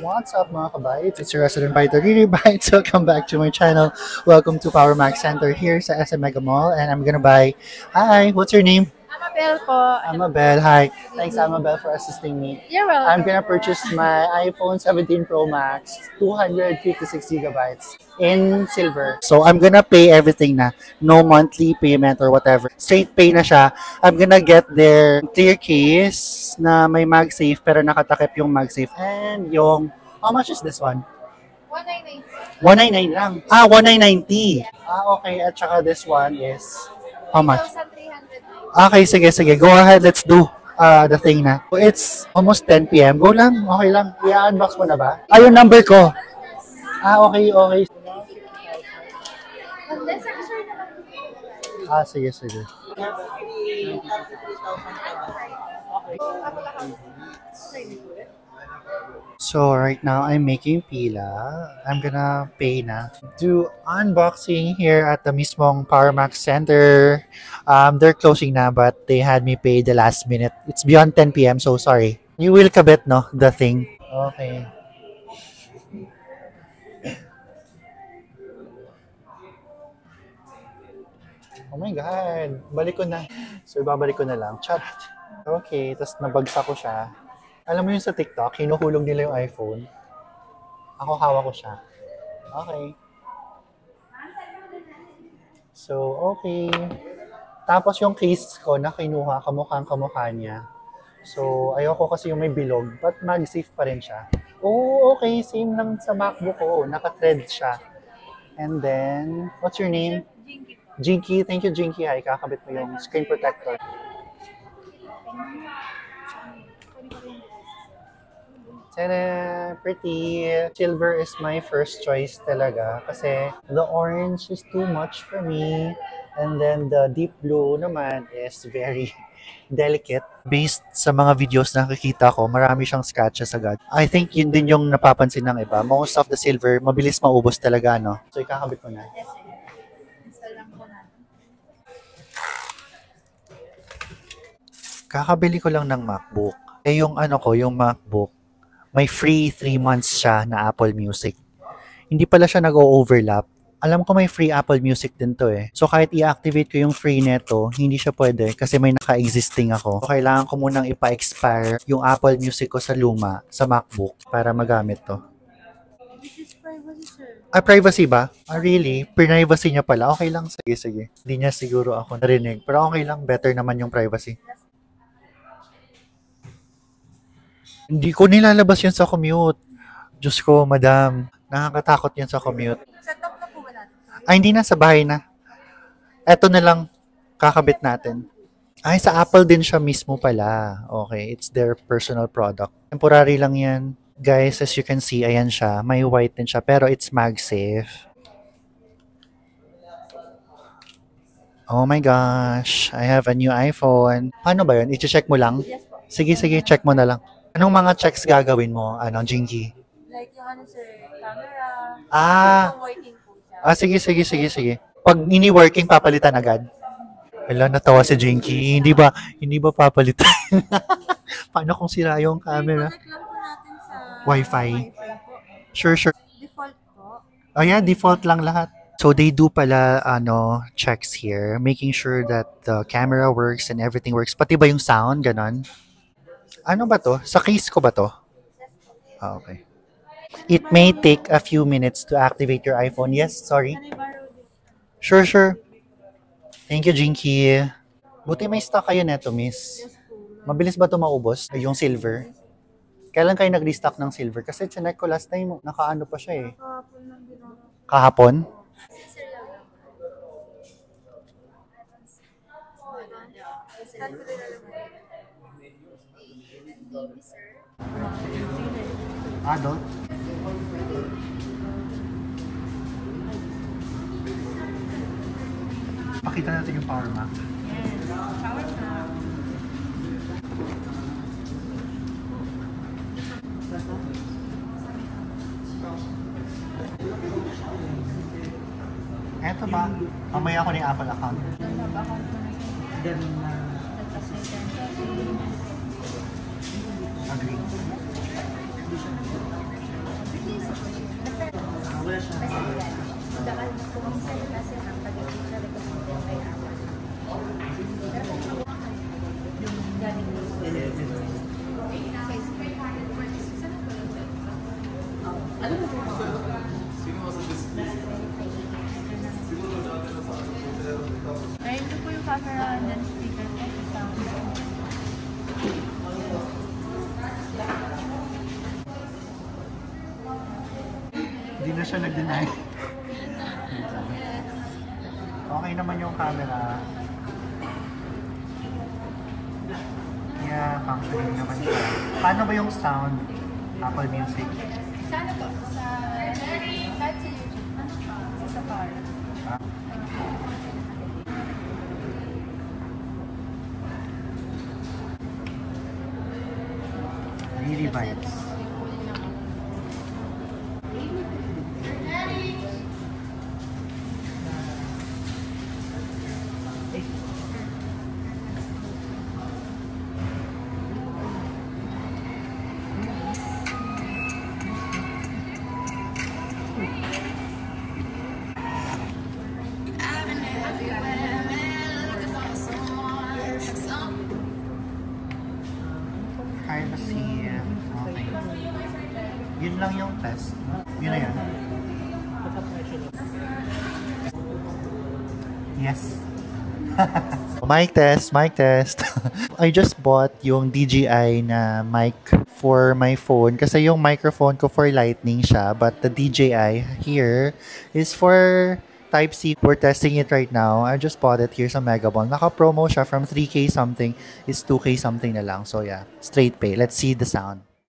What's up mga kabites? It's your resident biter, Riri Bites. Welcome back to my channel. Welcome to Power Max Center here sa SM Mega Mall. And I'm gonna buy... Hi, what's your name? Amabel po. Amabel, hi. Thanks Amabel for assisting me. You're welcome. I'm gonna purchase my iPhone 17 Pro Max, 256 gigabytes in silver. So I'm gonna pay everything na. No monthly payment or whatever. Straight pay na siya. I'm gonna get their clear case na may MagSafe pero nakatakip yung MagSafe. And yung, how much is this one? 199. 199 lang. 1990. Okay. At saka this one is, how much? 1,300. Okay, sige. Go ahead, let's do the thing na. So, it's almost 10 p.m. Go lang, okay lang. I-unbox mo na ba? Yung number ko. Okay. Sige. So, right now, I'm making pila. I'm gonna pay na. Do unboxing here at the mismong Power Max Center. They're closing na, but they had me pay the last minute. It's beyond 10 p.m., so sorry. You will kabit, no? The thing. Okay. Oh my God. Balik ko na. So, ibabalik ko na lang. Chat. Okay, tapos nabagsak ko siya. Alam mo yun sa TikTok, hinuhulog nila yung iPhone. Ako hawak ko siya. Okay. So, okay. Tapos yung case ko na kinuha, kamukhang-kamukha niya. So, ayoko kasi yung may bilog, but MagSafe pa rin siya. Oh, okay. Same lang sa MacBook ko. Naka-thread siya. And then, what's your name? Jinky. Thank you, Jinky. Hi, kakabit mo yung screen protector. Tada! Pretty! Silver is my first choice talaga kasi the orange is too much for me. And then the deep blue naman is very delicate. Based sa mga videos na nakikita ko, marami siyang scratches agad. I think yun din yung napapansin ng iba. Most of the silver, mabilis maubos talaga, no? So, ikakabit mo na. Kakabili ko lang ng MacBook. Yung MacBook, may free 3 months siya na Apple Music. Hindi pala siya nag-o-overlap. Alam ko may free Apple Music din to eh. So kahit i-activate ko yung free neto, hindi siya pwede kasi may naka-existing ako. So, kailangan ko munang ipa-expire yung Apple Music ko sa luma, sa MacBook, para magamit to. This is privacy, sir. Privacy ba? Really? Privacy niya pala? Okay lang. Sige. Hindi niya siguro ako narinig. Pero okay lang. Better naman yung privacy. Hindi ko nilalabas yun sa commute. Diyos ko, madam. Nakakatakot yun sa commute. Sa top na po wala. Ay, hindi na. Sa bahay na. Eto na lang. Kakabit natin. Ay, sa Apple din siya mismo pala. Okay, it's their personal product. Temporary lang yan. Guys, as you can see, ayan siya. May white din siya, pero it's MagSafe. Oh my gosh. I have a new iPhone. Paano ba yun? I-check mo lang? Yes po. Sige, check mo na lang. Anong mga checks gagawin mo, Jinky? Like yung sir, camera. Working po siya. Sige. Pag ini-working, papalitan agad. Wala, natawa si Jinky. Hindi ba papalitan? Paano kung sira yung camera? I-connect lang po natin sa Wi-Fi. po. Sure. Default po. Oh yeah, default lang lahat. So they do pala checks here, making sure that the camera works and everything works. Pati ba yung sound, ganon? Ano ba to? Sa case ko ba to? Okay. It may take a few minutes to activate your iPhone. Yes, sorry. Can I borrow this? Sure. Thank you, Jinky. Buti may stock kayo neto, miss. Yes po. Mabilis ba ito maubos? Yung silver? Kailan kayo nag-restock ng silver? Kasi chinek ko last time, nakaano pa siya eh. Kahapon lang din ako. Kahapon? Adult? Pakita natin yung Power Max. Yes. Shower na. Eto ba? Mamaya ko na yung Apple account. Agree. camera and then speaker po sa sound. Hindi na siya nag-deny. Okay naman yung camera. Yeah, functioning naman siya. Paano ba yung sound? Apple Music? Sana po, kahit sa YouTube, sa Safari. Ah. Really vibes. Privacy. Okay. Yun lang yung test. Yun na yan. Yes. Mic test, mic test. I just bought yung DJI na mic for my phone kasi yung microphone ko for lightning siya, but the DJI here is for Type-C. We're testing it right now. I just bought it here sa Megaball. Naka-promo siya from 3K something is 2K something na lang. So yeah, straight pay. Let's see the sound.